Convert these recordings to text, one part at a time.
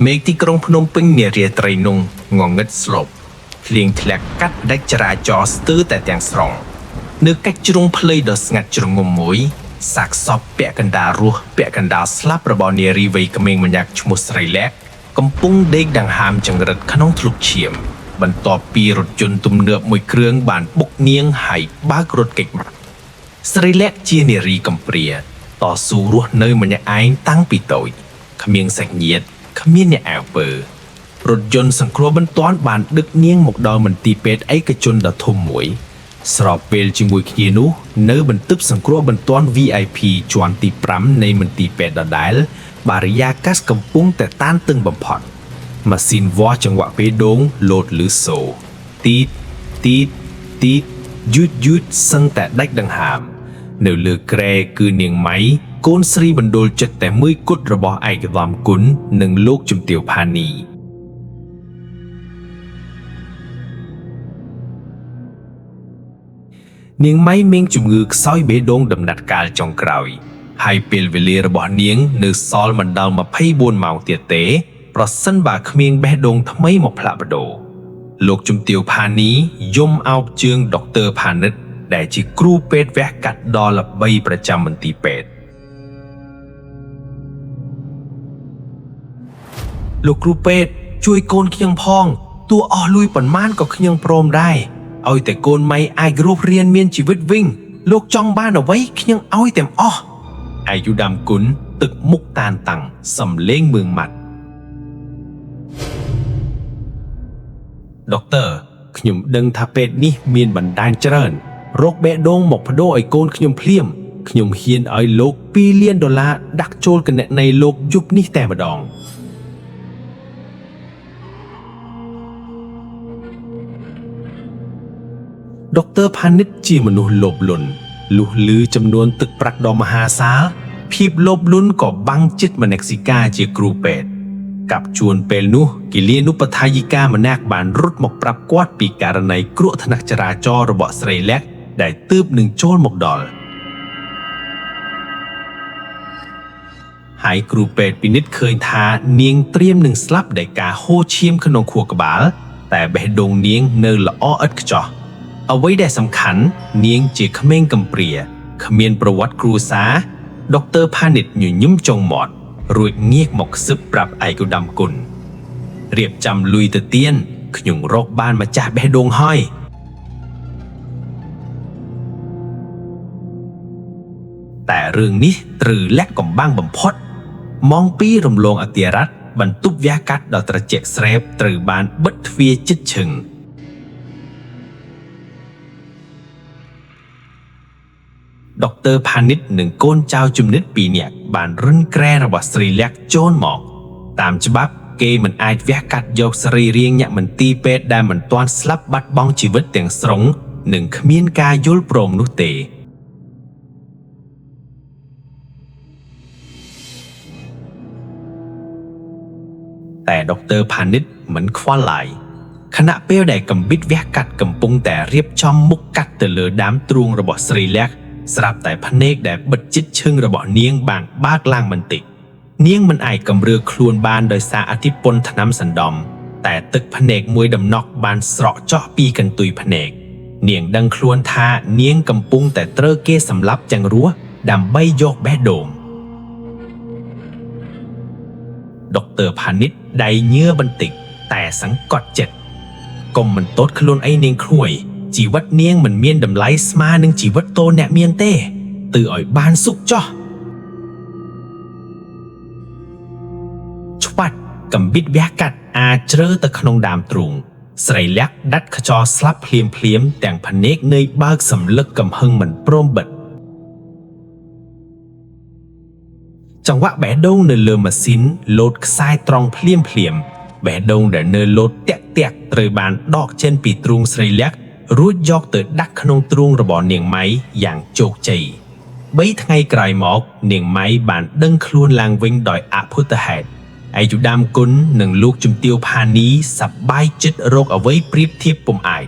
មេឃទីក្រុងភ្នំពេញនារាត្រីនោះងងឹតស្លុបភ្លៀងធ្លាក់កាត់ដាច់ចរាចរណ៍ស្ទើរតែទាំងស្រុងនៅកិច្ចជ្រុងផ្លូវដ៏ស្ងាត់ជ្រងំមួយសាកសពពាក់កណ្ដាលរស់ពាក់កណ្ដាលស្លាប់របស់នារីវ័យក្មេងម្នាក់ឈ្មោះស្រីលក្ខកំពុងដេកដង្ហើមចង្រិតក្នុងធ្លុកឈាមបន្ទាប់ពីរថយន្តទំនើបមួយគ្រឿងបានបុកនាងហើយបើករថគេចមកស្រីលក្ខជានារីកំព្រាតស៊ូរស់នៅម្នាក់ឯងតាំងពីតូចគ្មានសាច់ញាតិគ្មានអ្នកអើពើរថយន្តសង្គ្រោះបន្ទាន់បានដឹកនាងមកដល់មន្ទីរពេទ្យឯកជនដ៏ធំមួយស្របពេលជាមួយគ្នានោះនៅបន្ទប់សង្គ្រោះបន្ទាន់ VIP ជាន់ទី5នៃមន្ទីរពេទ្យដដែលបរិយាកាសកំពុងតែតានតឹងបំផុតម៉ាស៊ីនវាស់ចង្វាក់បេះដូងលោតឮសូរទីតទីតទីតយឺតសឹងតែដាច់ដង្ហើមនៅលើគ្រែគឺនាងម៉ៃកូនស្រីបណ្ដូលចិត្តតែមួយគត់របស់ឯកឧត្តមគុណនិងលោកជំទាវផានីនាងម៉ៃមានជំងឺខ្សោយបេះដូងដំណាត់កាលចុងក្រោយហើយពេលវេលារបស់នាងនៅសល់មិនដល់24ម៉ោងទៀតទេប្រសិនបើគ្មានបេះដូងថ្មីមកផ្លាស់ប្ដូរលោកជំទាវផានីយំអោបជើងដុកទ័រផានិតដែលជាគ្រូពេទ្យវះកាត់ដ៏ល្បីប្រចាំមន្ទីរពេទ្យលោកគ្រូពេទ្យជួយកូនខ្ញុំផងទោះអស់លុយប៉ុន្មានក៏ខ្ញុំព្រមដែរឲ្យតែកូនម៉ៃអាចរស់រានមានជីវិតវិញលោកចង់បានអ្វីខ្ញុំឲ្យទាំងអស់អាយុដាមគុណទឹកមុខតានតាំងសំលេងមើងម៉ាត់ដុកទ័រខ្ញុំដឹងថាពេទ្យនេះមានបណ្ដាញច្រើនរកបេះដូងមកបដូរឲ្យកូនខ្ញុំភ្លាមខ្ញុំហ៊ានឲ្យលោក$2 លានដាក់ចូលគណនីលោកយប់នេះតែម្ដងដុកទ័រផានិតជាមនុស្សលោភលន់លុះឮចំនួនទឹកប្រាក់ដ៏មហាសាលភាពលោភលន់ក៏បាំងចិត្តមនសិការជាគ្រូពេទ្យកាប់ជួនពេលនោះគិលានុបដ្ឋាយិកាម្នាក់បានរត់មកប្រាប់គាត់ពីករណីគ្រោះថ្នាក់ចរាចរណ៍របស់ស្រីលក្ខដែលទើបនឹងចូលមកដល់ហើយគ្រូពេទ្យពិនិត្យឃើញថានាងត្រៀមនឹងស្លាប់ដោយការហូរឈាមក្នុងខួរក្បាលតែបេះដូងនាងនៅល្អឥតខ្ចោះអ្វីដែលសំខាន់នាងជាក្មេងកំព្រាគ្មានប្រវត្តិគ្រួសារដុកទ័រផានិតញញឹមចុងមាត់រួចងាកមកខ្សឹបប្រាប់ឯកឧត្តមគុណរៀបចំលុយទៅទៀនខ្ញុំរកបានម្ចាស់បេះដូងហើយតែរឿងនេះត្រូវលាក់កំបាំងបំផុតម៉ោង2រំលងអតិរ័តបន្ទប់វះកាត់ដ៏ត្រជាក់ស្រែបត្រូវបានបិទទ្វារជិតឈឹងដុកទ័រផានិតនិងកូនចៅជំនិត2នាក់បានរុញគ្រែរបស់ស្រីលក្ខចូលមកតាមច្បាប់គេមិនអាចវះកាត់យកសរីរាង្គអ្នកមន្ទីរពេទ្យដែលមិនទាន់ស្លាប់បាត់បង់ជីវិតទាំងស្រុងនិងគ្មានការយល់ព្រមនោះទេតែដុកទ័រផានិតមិនខ្វល់ឡើយខណៈពេលដែលកំបិតវះកាត់កំពុងតែរៀបចំមុខកាត់ទៅលើដើមទ្រូងរបស់ស្រីលក្ខស្រាប់តែភ្នែកដែលបិទជិតឈឹងរបស់នាងបានបើកឡើងបន្តិចនាងមិនអាចកម្រើខ្លួនបានដោយសារអតិពន្ធថ្នាំសណ្ដំតែទឹកភ្នែកមួយដំណក់បានស្រក់ចុះពីកន្ទុយភ្នែកនាងដឹងខ្លួនថានាងកំពុងតែត្រូវគេសម្លាប់ទាំងរស់ដើម្បីយកបេះដូងដុកទ័រផានិតដៃញើបន្តិចតែសង្កត់ចិត្តកុំមិនទោសខ្លួនឯងនាងក្រួយជីវិតនាងមិនមានតម្លៃស្មើនឹងជីវិតតូនអ្នកមានទេទើឲ្យបានសុខចោះឆ្វាត់កំបិតវះកាត់អាចជ្រើទៅក្នុងដើមទ្រូងស្រីលក្ខដាច់ខ្យល់ស្លាប់ភ្លាមទាំងភ្នែកនើយបើកសម្លឹកកំហឹងមិនព្រមបិទចង្វាក់បេះដូងនៅលើម៉ាស៊ីនលោតខ្សែត្រង់ភ្លាមបេះដូងដែលនៅលោតតាក់ត្រូវបានដកចេញពីទ្រូងស្រីលក្ខរួចយកទៅដាក់ក្នុងទ្រូងរបស់នាងម៉ៃយ៉ាងជោគជ័យ3ថ្ងៃក្រោយមកនាងម៉ៃបានដឹងខ្លួនឡើងវិញដោយអភូតហេតុឯកឧត្តមគុណនិងលោកជំទាវផានីសប្បាយចិត្តរកអ្វីប្រៀបធៀបពុំអាច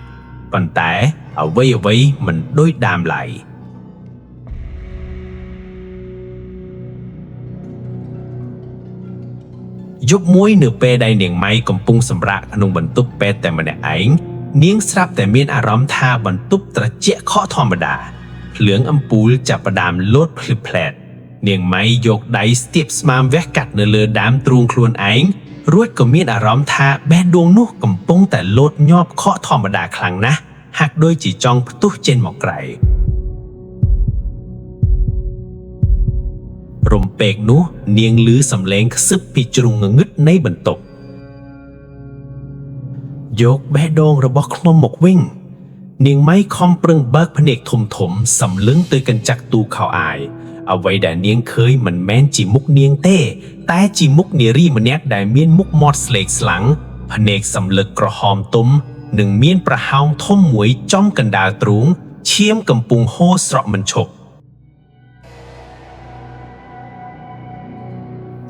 ប៉ុន្តែអ្វីមិនដូចដើមឡើយ យប់មួយនៅពេលដែលនាងម៉ៃកំពុងសម្រាកក្នុងបន្ទប់ពេទ្យតែម្នាក់ឯងនាងស្រាប់តែមានអារម្មណ៍ថាបន្ទប់ត្រជាក់ខកធម្មតាភ្លើងអំពូលចាប់ផ្ដើមលោតភ្លឺផ្លែតនាងម៉ៃយកដៃស្ទាបស្មាមវះកាត់នៅលើដើមទ្រូងខ្លួនឯងរួចក៏មានអារម្មណ៍ថាបេះដូងនោះកំពុងតែលោតញាប់ខកធម្មតាខ្លាំងណាស់ហាក់ដូចជាចង់ផ្ទុះចេញមកក្រៅរំពេកនោះនាងឮសំឡេងខ្សឹបពីជ្រុងងងឹតនៃបន្ទប់យកបេះដូងរបស់ខ្ញុំមកវិញនាងម៉ៃខំប្រឹងបើកភ្នែកធំសម្លឹងទៅកញ្ចក់ទូខោអាយអ្វីដែលនាងឃើញមិនមែនជាមុខនាងទេតែជាមុខនារីម្នាក់ដែលមានមុខមាត់ស្លេកស្លាំងភ្នែកសម្លឹកក្រហមទុំនិងមានប្រហោងធំមួយចំកណ្ដាលទ្រូងឈាមកំពុងហូរស្រក់មិនឈប់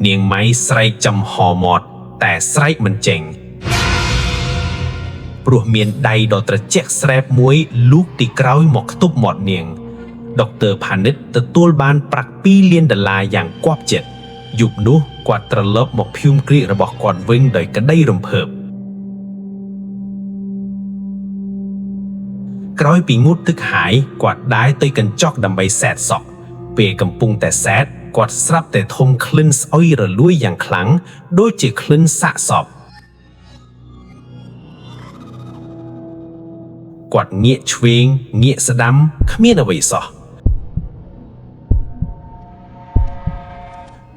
នាងម៉ៃស្រែកចំហមាត់តែស្រែកមិនចេញព្រោះមានដៃដ៏ត្រជាក់ស្រែបមួយលូកទីក្រោយមកខ្ទប់មាត់នាងដុកទ័រផានិតទទួលបានប្រាក់$2 លានយ៉ាងគាប់ចិត្តយប់នោះគាត់ត្រឡប់មកភូមិគ្រាករបស់គាត់វិញដោយក្តីរំភើបក្រោយពីងូតទឹកហើយគាត់ដើរទៅកញ្ចក់ដើម្បីសែតសក់ពេលកំពុងតែសែតគាត់ស្រាប់តែធំក្លិនស្អុយរលួយយ៉ាងខ្លាំងដូចជាក្លិនសាកសពគាត់ងាកឆ្វេងងាកស្ដាំគ្មានអ្វីសោះ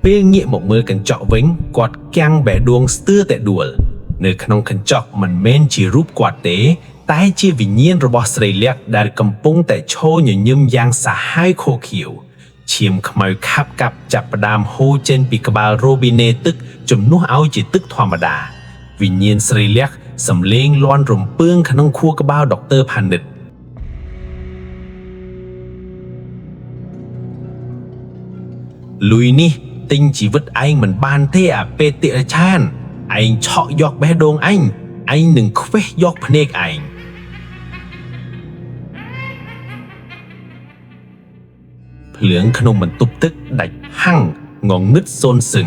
ពេលងាកមកមើលកញ្ចក់វិញគាត់គាំងបេះដូងស្ទើរតែដួលនៅក្នុងកញ្ចក់មិនមែនជារូបគាត់ទេតែជាវិញ្ញាណរបស់ស្រីលក្ខដែលកំពុងតែឈរញញឹមយ៉ាងសាហាវខូខៀវឈាមខ្មៅខាប់កាប់ចាប់ផ្ដើមហូរចេញពីក្បាលរ៉ូប៊ីណេទឹកជំនួសឲ្យជាទឹកធម្មតាវិញ្ញាណស្រីលក្ខសំលេងលាន់រំពើងក្នុងខួរក្បាលដុកទ័រផានិតលុយនេះទិញជីវិតឯងមិនបានទេអាពេតិរឆានឯងឆក់យកបេះដូងឯងនឹងខ្វេះយកភ្នែកឯងភ្លើងក្នុងបន្ទប់ទឹកដាច់ហាំងងងឹតសូនសឹង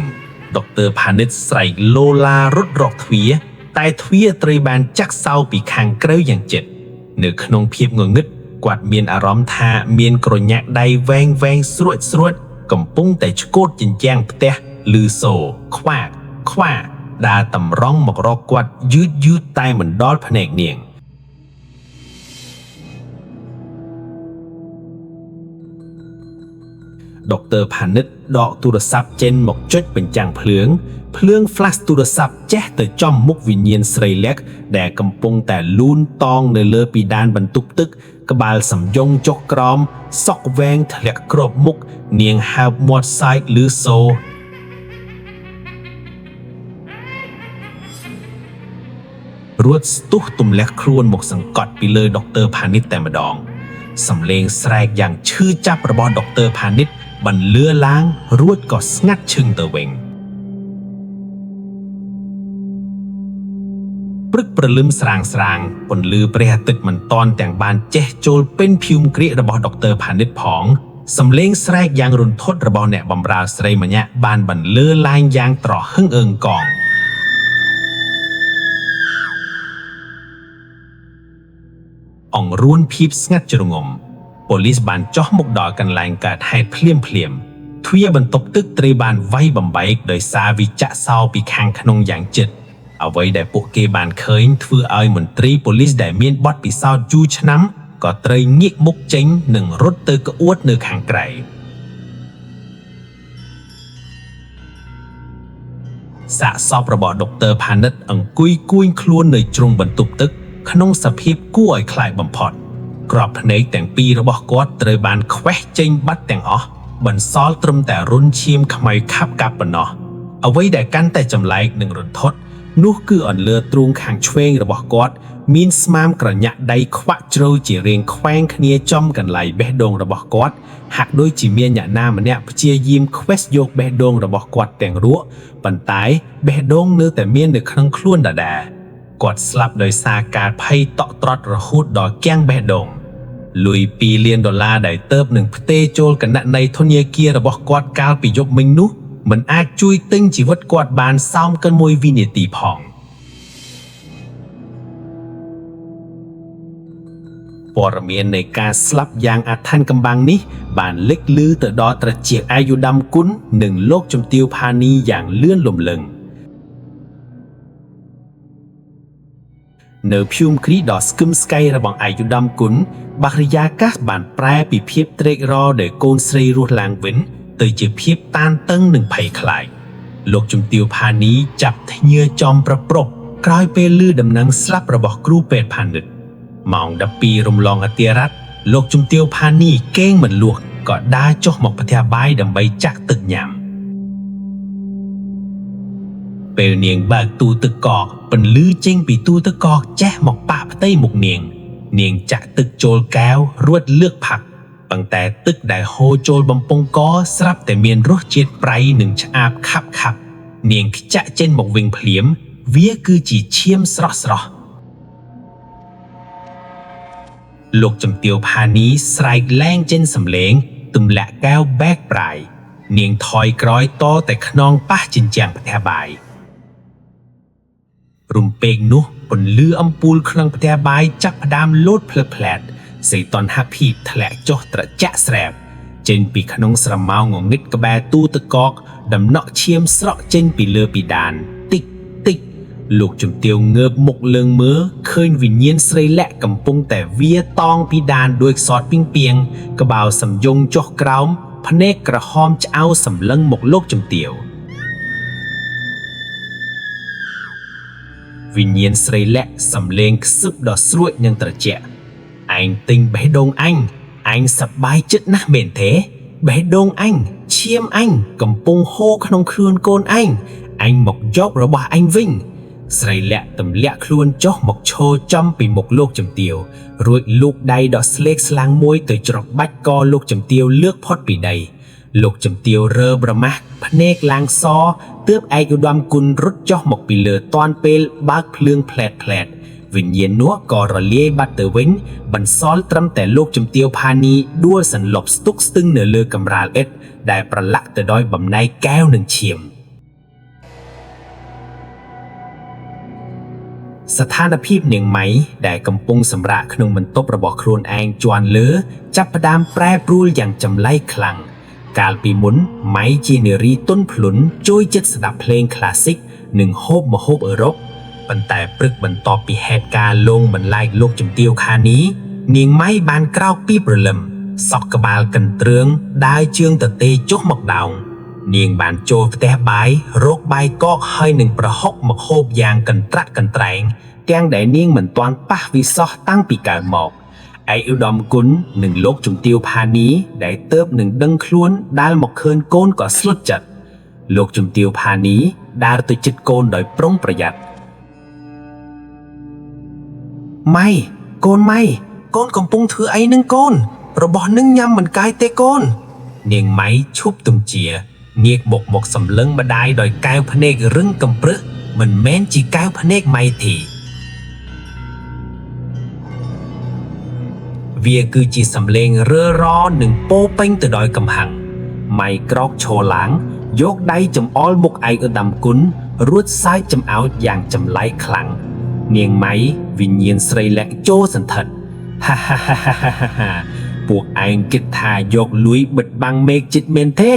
ដុកទ័រផានិតស្រែកឡូឡារត់រកទ្វារតែទ្វារត្រូវបានចាក់សោពីខាងក្រៅយ៉ាងជិតនៅក្នុងភាពងងឹតគាត់មានអារម្មណ៍ថាមានក្រញាក់ដៃវែងស្រួតកំពុងតែឆ្កូតជញ្ជាំងផ្ទះឮសូរខ្វាដើរតម្រង់មករកគាត់យឺតតែមិនដល់ភ្នែកនាងដុកទ័រផានិតដកទូរស័ព្ទចេញមកចុចបញ្ចាំងភ្លើង flash ទូរស័ព្ទចេះទៅចំមុខវិញ្ញាណស្រីលក្ខដែលកំពុងតែលូនតងនៅលើពីដានបន្ទប់ទឹកក្បាលសំយងចុះក្រោមសក់វែងធ្លាក់គ្របមុខនាងហើបមាត់សាយឮសូររួចស្ទុះទម្លាក់ខ្លួនមកសង្កត់ពីលើដុកទ័រផានិតតែម្ដងសំឡេងស្រែកយ៉ាងឈឺចាប់របស់ដុកទ័រផានិតបន្លឺឡើងរួចក៏ស្ងាត់ឈឹងទៅវិញព្រឹកព្រលឹមស្រាងពន្លឺព្រះអាទិត្យមិនតាន់ទាំងបានចេះចូលពេញភូមិគ្រាករបស់ដុកទ័រផានិតផងសំឡេងស្រែកយ៉ាងរន្ធត់របស់អ្នកបម្រើស្រីម្នាក់បានបន្លឺឡើងយ៉ាងត្រហឹងអើងកងអង្រួនភាពស្ងាត់ជ្រងំប៉ូលីសបានចុះមកដល់កន្លែងកើតហេតុភ្លាមទ្វារបន្ទប់ទឹកត្រូវបានវាយបំបែកដោយសារវាចាក់សោពីខាងក្នុងយ៉ាងជិតអ្វីដែលពួកគេបានឃើញធ្វើឲ្យមន្ត្រីប៉ូលីសដែលមានបទពិសោធន៍យូរឆ្នាំក៏ត្រូវងាកមុខចេញនិងរត់ទៅក្អួតនៅខាងក្រៅសាកសពរបស់ដុកទ័រផានិតអង្គុយគួយខ្លួននៅជ្រុងបន្ទប់ទឹកក្នុងសភាពគួរឲ្យខ្លាចបំផុតក្របភ្នែកទាំងពីររបស់គាត់ត្រូវបានខ្វេះចេញបាត់ទាំងអស់បន្សល់ត្រឹមតែរុនឈាមខ្មៅខាប់កាប់ប៉ុណ្ណោះអ្វីដែលកាន់តែចម្លែកនិងរន្ធត់នោះគឺអន្លើទ្រូងខាងឆ្វេងរបស់គាត់មានស្មាមក្រញាក់ដៃខ្វាក់ជ្រៅជារាងខ្វែងគ្នាចំកន្លែងបេះដូងរបស់គាត់ហាក់ដូចជាមានអ្នកណាម្នាក់ព្យាយាមខ្វេះយកបេះដូងរបស់គាត់ទាំងរក់ប៉ុន្តែបេះដូងនៅតែមាននៅក្នុងខ្លួនដដែលគាត់ស្លាប់ដោយសារការភ័យតក់ត្រុដិរហូតដល់គាំងបេះដូងលុយ$2 លានដែលទៅនឹងផ្ទេរចូលគណនីធនាគាររបស់គាត់កាលពីយប់មិញនោះ មិនអាចជួយទិញជីវិតគាត់បានសោមកិនមួយវិនាទីផងព័ត៌មាននៃការស្លាប់យ៉ាងអាថ័នកំបាំងនេះបានលេចលឺទៅដល់ត្រចៀកអាយុដាមគុណនិងលោកជំទាវផានីយ៉ាងលឿនលំលឹងនៅភូមិគ្រីដ៏ស្គឹមស្កៃរបស់អាយុដាមគុណបរិយាកាសបានប្រែពីភាពត្រេកអរដែលកូនស្រីរស់ឡើងវិញទៅជាភាពតានតឹងនិងភ័យខ្លាចលោកជំទាវផានីចាប់ធ្ញើចំប្រព្រឹត្តក្រោយពេលឮដំណឹងស្លាប់របស់គ្រូពេទ្យផានិតម៉ោង 12 រំលងអធិរាតលោកជំទាវផានីគេងមិនលក់ក៏ដើរចុះមកផ្ទះបាយដើម្បីចាក់ទឹកញ៉ាំពេលនាងបើកទូទឹកកកពន្លឺចេញពីទូទឹកកកចេះមកប៉ះផ្ទៃមុខនាងចាក់ទឹកចូលកែវរួចលើកផាក់ប៉ុន្តែទឹកដែលហូរចូលបំពង់កស្រាប់តែមានរសជាតិប្រៃនិងឆ្អាបខាប់នាងខ្ចាក់ចេញមកវិញភ្លាមវាគឺជាឈាមស្រស់លោកជំទាវផានីស្រែកលែងចេញសំឡេងទម្លាក់កែវបែកប្រាយនាងថយក្រោយតតែខ្នងប៉ះជញ្ជាំងផ្ទះបាយរំពេកនោះពន្លឺអំពូលក្នុងផ្ទះបាយចាប់ផ្ដើមលោតភ្លឹបភ្លែតសីតុណ្ហភាពធ្លាក់ចុះត្រជាក់ស្រាប់ចេញពីក្នុងស្រមោលងងឹតក្បែរទូទឹកកកដំណក់ឈាមស្រក់ចេញពីលើពីដានតិចលោកជំទាវងើបមុខលើងមើលឃើញវិញ្ញាណស្រីលាក់កំពុងតែវាតងពីដានដោយខ្សត់ពីងពីងក្បាលសំយងចុះក្រោមភ្នែកក្រហមឆ្អៅសម្លឹងមកលោកជំទាវវិញ្ញាណស្រីលាក់សំលេងខ្សឹបដ៏ស្រួចនិងត្រជាក់ឯងទិញបេះដូងអញសប្បាយចិត្តណាស់មែនទេបេះដូងអញឈាមអញកំពុងហូរក្នុងខ្លួនកូនអញមកយករបស់អញវិញស្រីលាក់ទម្លាក់ខ្លួនចុះមកឈរចំពីមុខលោកជំទាវរួចលូកដៃដ៏ស្លេកស្លាំងមួយទៅច្របាច់កលោកជំទាវលើកផុតពីដីលោកជំទាវរើប្រមាស់ភ្នែកឡើងសទើបឯកឧត្តមគុណរត់ចុះមកពីលើតាន់ពេលបើកភ្លើងផ្លែតវិញ្ញាណនោះក៏រលាយបាត់ទៅវិញបន្សល់ត្រឹមតែលោកជំទាវផានីដួលសន្លប់ស្ទុកស្ទឹងនៅលើកម្រាលឥដ្ឋដែលប្រឡាក់ទៅដោយបំណែកកែវនិងឈាមស្ថានភាពនាងម៉ៃដែលកំពុងសម្រាកក្នុងបន្ទប់របស់ខ្លួនឯងជាន់លើចាប់ផ្ដើមប្រែប្រួលយ៉ាងចម្លែកខ្លាំងកាលពីមុនម៉ៃជានារីទន់ភ្លន់ជួយចិត្តស្ដាប់ភ្លេងក្លាស៊ីកនិងហូបម្ហូបអឺរ៉ុបប៉ុន្តែព្រឹកបន្ទាប់ពីហេតុការណ៍លងបន្លាចលោកជំទាវខានីនាងម៉ៃបានក្រោកពីព្រលឹមសក់ក្បាលកន្ទ្រឿងដើរជើងទទេចុះមកដោងនាងបានចូលផ្ទះបាយរកបាយកកហើយនឹងប្រហុកមកហូបយ៉ាងកន្ត្រាក់កន្ត្រែងទាំងដែលនាងមិនទាន់ប៉ះវិសោះតាំងពីកើតមកឯឧត្តមគុណនិងលោកជំទាវផានីដែលទើបនឹងដឹងខ្លួនដែលមកឃើញកូនក៏ស្លុតចិត្តលោកជំទាវផានីដើរទៅជិតកូនដោយប្រុងប្រយ័ត្នម៉ៃកូនកំពុងធ្វើអីនឹងកូនរបស់នឹងញ៉ាំមិនកាយទេកូននាងម៉ៃឈប់ទំជាងាកមកសម្លឹងម្ដាយដោយកែវភ្នែករឹងកំព្រឹសមិនមែនជាកែវភ្នែកម៉ៃទេវាគឺជាសំឡេងរើរនិងពោពេញទៅដោយកំហឹងម៉ៃក្រោកឈរឡើងយកដៃចំអល់មុខឯកឧត្តមគុណរួចសើចចំអោចយ៉ាងចម្លែកខ្លាំងនាងម៉ៃវិញ្ញាណស្រីលាក់ចូលសន្ធិដ្ឋហាពួកឯងគិតថាយកលួយបិទបាំងមេឃចិត្តមែនទេ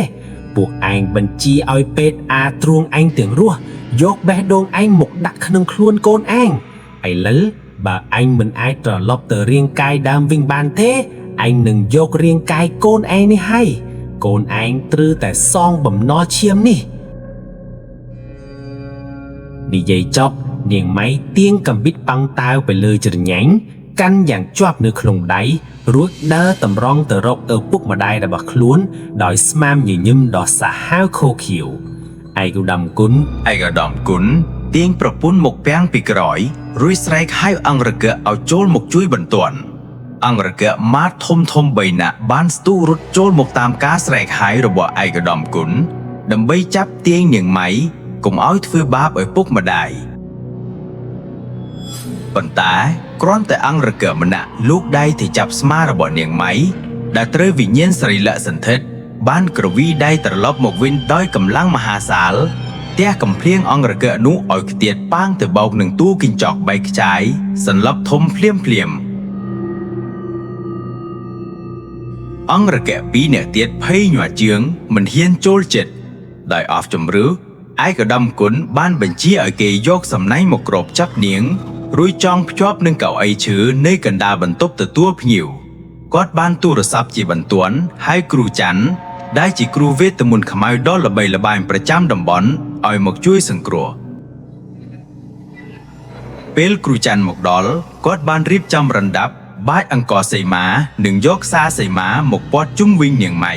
ពួកឯងបញ្ជាឲ្យពេទ្យអាទ្រូងឯងទាំងរស់យកបេះដូងឯងមកដាក់ក្នុងខ្លួនកូនឯងឥឡូវបើឯងមិនអាចត្រឡប់ទៅរាងកាយដើមវិញបានទេឯងនឹងយករាងកាយកូនឯងនេះហើយកូនឯងត្រូវតែសងបំណុលឈាមនេះនិយាយចប់នាងម៉ៃទាញកាំបិតប៉ាំងតាវទៅលើជ្រញ់កាន់យ៉ាងជាប់នៅក្នុងដៃរួចដើរតម្រង់ទៅរកឪពុកម្ដាយរបស់ខ្លួនដោយស្មាមញញឹមដ៏សាហាវខូខៀវឯកឧត្តមគុណទាញប្រពន្ធមកពាំងពីក្រោយរួចស្រែកហៅអង្គរកៈឲ្យចូលមកជួយបន្ទាន់អង្គរកៈម៉ាតធំ3នាក់បានស្ទុះរត់ចូលមកតាមការស្រែកហៅរបស់ឯកឧត្តមគុណដើម្បីចាប់ទាញនាងម៉ៃកុំឲ្យធ្វើបាបឪពុកម្ដាយប៉ុន្តែគ្រាន់តែអង្គរកៈម្នាក់លូកដៃទៅចាប់ស្មារបស់នាងម៉ៃដែលត្រូវវិញ្ញាណស្រីលាក់សន្ធិដ្ឋ បានក្រវីដៃត្រឡប់មកវិញដោយកម្លាំងមហាសាលទះកំភ្លៀងអង្គរកៈនោះឲ្យខ្ទាតប៉ាងទៅបោកនឹងទូកញ្ចក់បែកខ្ចាយសន្លប់ធំភ្លាមអង្គរកៈពីរអ្នកទៀតភ័យញាស់ជាងមិនហ៊ានចូលចិត្តដោយអស់ជំរឿឯកឧត្តមគុណបានបញ្ជាឲ្យគេយកសំណាញ់មកគ្របចាប់នាងរួចចងភ្ជាប់នឹងកៅអីឈើនៅកណ្ដាលបន្ទប់ទទួលភ្ញៀវគាត់បានទូរស័ព្ទជាបន្ទាន់ហើយគ្រូច័ន្ទដែលជាគ្រូវេទមន្តខ្មៅដ៏ល្បីល្បាញប្រចាំតំបន់ឲ្យមកជួយសង្គ្រោះពេលគ្រូច័ន្ទមកដល់គាត់បានរៀបចំរណ្ដាប់បាចអង្គសីមានិងយកខ្សែសីមាមកព័ទ្ធជុំវិញនាងម៉ៃ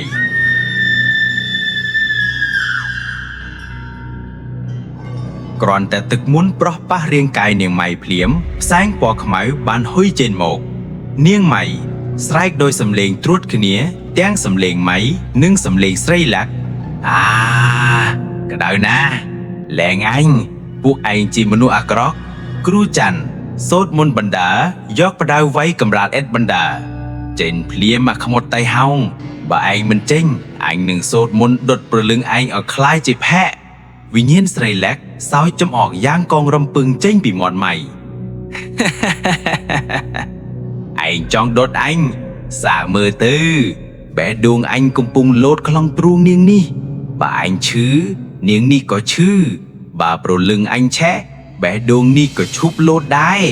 គ្រាន់តែទឹកមុនប្រោះប៉ះរាងកាយនាងម៉ៃភ្លាមផ្សែងពណ៌ខ្មៅបានហុយចេញមកនាងម៉ៃស្រែកដោយសំឡេងត្រួតគ្នាទាំងសំឡេងម៉ៃនិងសំឡេងស្រីលាក់ក្តៅណាស់លែងអញពួកឯងជាមនុស្សអាក្រក់គ្រូច័ន្ទសូត្រមន្តបណ្ដាយកផ្ដៅវាយកម្រាលអេតបណ្ដាចេញភ្លាមមកខ្មុតតៃហោងបើឯងមិនចេញអញនឹងសូត្រមន្តដុតព្រលឹងឯងឲ្យคล้ายជាភ័ក្រវិញ្ញាណស្រីលាក់សោយចំអកយ៉ាងកងរំពឹងចេញពីមាត់ម៉ៃឯងចង់ដុតអញសាកមើលទៅបេះដូងអញកំពុងលោតខ្លងព្រួងនាងនេះបើអញឈឺនាងនេះក៏ឈឺបើព្រលឹងអញឆេះបេះដូងនេះក៏ឈប់លោតដែរ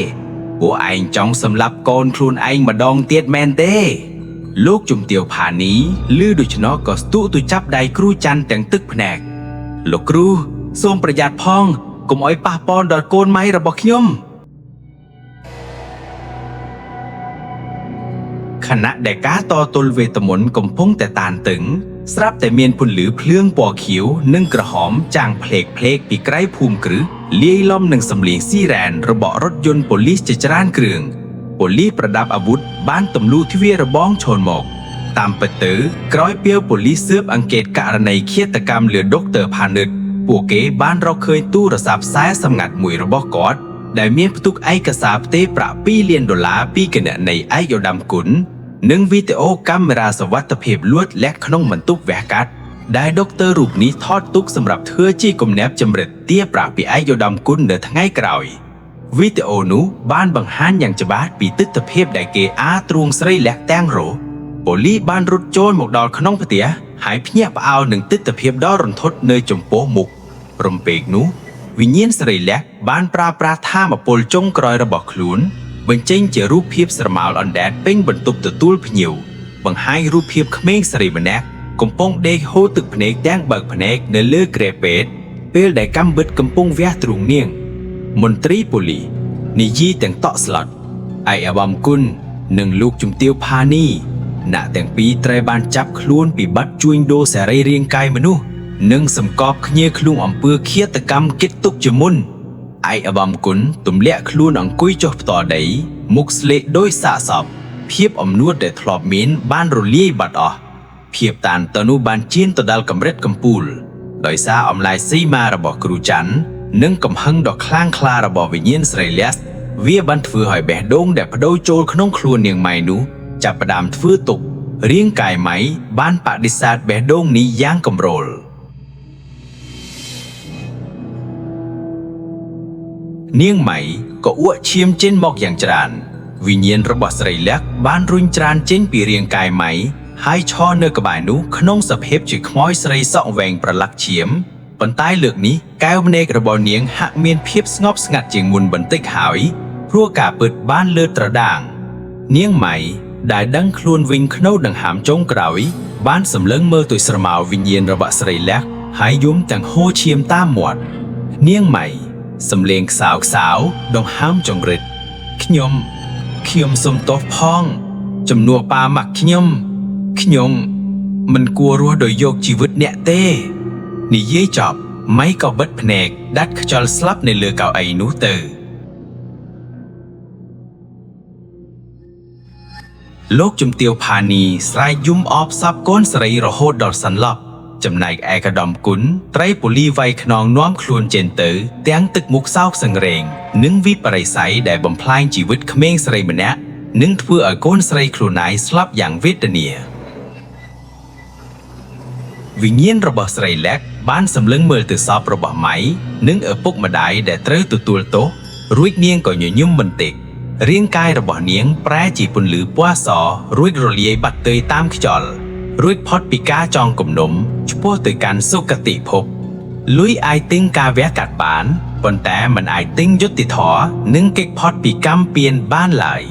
ពួកឯងចង់សម្លាប់កូនខ្លួនឯងម្ដងទៀតមែនទេលោកជំទាវផានីឮដូច្នោះក៏ស្ទុះទៅចាប់ដៃគ្រូច័ន្ទទាំងទឹកភ្នែកលោកគ្រូសូមប្រយ័ត្នផងកុំឲ្យប៉ះពាល់ដល់កូនម៉ៃរបស់ខ្ញុំខណៈដែលការតទល់វេទមន្តកំពុងតែតានតឹងស្រាប់តែមានពន្លឺភ្លើងពណ៌ខៀវនិងក្រហមចាំងផ្លេកពីក្រៅភូមិគ្រឹះលាយឡំនឹងសម្លេងស៊ីរ៉ែនរបស់រថយន្តប៉ូលីសជាច្រើនគ្រឿងប៉ូលីសប្រដាប់អាវុធបានទម្លុះទ្វាររបងឈរមកតាមពិតទៅក្រោយពេលប៉ូលីសស៊ើបអង្កេតករណីឃាតកម្មលើដុកទ័រផានិតពួកគេបានរកឃើញទូរស័ព្ទខ្សែសម្ងាត់មួយរបស់គាត់ដែលមានផ្ទុកឯកសារផ្ទេរប្រាក់$2 លានពីគណនីឯកឧត្តមគុណនិងវីដេអូកាមេរ៉ាសុវត្ថិភាពលួចលាក់ក្នុងបន្ទប់វះកាត់ដែលដុកទ័ររូបនេះថតទុកសម្រាប់ធ្វើជាគំនាបចម្រិតទារប្រាក់ពីឯកឧត្តមគុណនៅថ្ងៃក្រោយវីដេអូនោះបានបង្ហាញយ៉ាងច្បាស់ពីទិដ្ឋភាពដែលគេទ្រូងស្រីលាក់ទាំងរោប៉ូលីសបានរត់ចូលមកដល់ក្នុងផ្ទះហើយភ្ញាក់ផ្អើលនឹងទិដ្ឋភាពដ៏រន្ធត់នៅចំពោះមុខរំពេកនោះវិញ្ញាណស្រីលាក់បានប្រើប្រាស់ថាមពលចុងក្រោយរបស់ខ្លួនបញ្ចេញជារូបភាពស្រមោលអណ្ដែតពេញបន្ទប់ទទួលភ្ញៀវបង្ហាញរូបភាពក្មេងស្រីម្នាក់កំពុងដេកហូរទឹកភ្នែកទាំងបើកភ្នែកនៅលើគ្រែពេទ្យពេលដែលកាំបិតកំពុងវះទ្រូងនាងមន្ត្រីប៉ូលីសនិយាយទាំងតក់ស្លុតឯអាបំគុណនិងលោកជំទាវផានីអ្នកទាំងពីរត្រូវបានចាប់ខ្លួនពីបទជួញដូរសេរីរាង្គកាយមនុស្សនិងសម្កប់គ្នាខ្លួនអំពើឃាតកម្មគិតទុកជាមុនឯអាបំគុណទម្លាក់ខ្លួនអង្គុយចុះផ្ទាល់ដីមុខស្លេកដោយសាកសពភាពអំនួតដែលធ្លាប់មានបានរលាយបាត់អស់ភាពតានតឹងនោះបានជៀនទៅដល់កម្រិតកំពូលដោយសារអំឡាយសីមារបស់គ្រូច័ន្ទនិងកំហឹងដ៏ខ្លាំងក្លារបស់វិញ្ញាណស្រីលាក់វាបានធ្វើឲ្យបេះដូងដែលបដូរចូលក្នុងខ្លួននាងម៉ៃនោះចាប់ផ្ដើមធ្វើទុករាងកាយម៉ៃបានបដិសេធបេះដូងនេះយ៉ាងកម្រោលនាងម៉ៃក៏អួកឈាមចេញមកយ៉ាងច្រើនវិញ្ញាណរបស់ស្រីលាក់បានរុញច្រានចេញពីរាងកាយម៉ៃហើយឈរនៅក្បែរនោះក្នុងសភាពជាខ្មោចស្រីសក់វែងប្រឡាក់ឈាមប៉ុន្តែលើកនេះកែវភ្នែករបស់នាងហាក់មានភាពស្ងប់ស្ងាត់ជាងមុនបន្តិចហើយព្រោះការពិតបានលើត្រដាងនាងម៉ៃដែលដឹងខ្លួនវិញក្នុងដង្ហើមចុងក្រោយបានសម្លឹងមើលទៅស្រមោលវិញ្ញាណរបស់ស្រីលាក់ហើយយំទាំងហូរឈាមតាមមាត់នាងម៉ៃសំលេងខ្សោៗដង្ហើមចង្រិតខ្ញុំសុំទោសផងជំនួសប៉ាម៉ាក់ខ្ញុំមិនគួររស់ដោយយកជីវិតអ្នកទេនិយាយចប់ម៉ៃក៏បិទភ្នែកដាច់ខ្យល់ស្លាប់នៅលើកៅអីនោះទៅលោកជំទាវផានីស្រែកយំអបសាប់កូនស្រីរហូតដល់សន្លប់ចំណែកឯកឧត្តមគុណត្រីប៉ូលីវាយខ្នងនាំខ្លួនចេញទៅទាំងទឹកមុខសោកសង្រេងនិងវិបរិស័យដែលបំផ្លាញជីវិតក្មេងស្រីម្នាក់និងធ្វើឲ្យកូនស្រីខ្លួនឯងស្លាប់យ៉ាងវេទនា វិញ្ញាណរបស់ស្រីលែកបានសម្លឹងមើលទៅសពរបស់ម៉ៃនិងឪពុកម្ដាយដែលត្រូវទទួលទោសរួចនាងក៏ញញឹមបន្តិចរាងកាយរបស់នាងប្រែជាពន្លឺពណ៌សរួចរលាយបាត់ទៅតាមខ្យល់រួចផុតពីការចងគំនុំឆ្ពោះទៅកាន់សុគតិភពលុយអាចទិញការវះកាត់បានប៉ុន្តែមិនអាចទិញយុត្តិធម៌និងគេចផុតពីកម្មពៀនបានឡើយ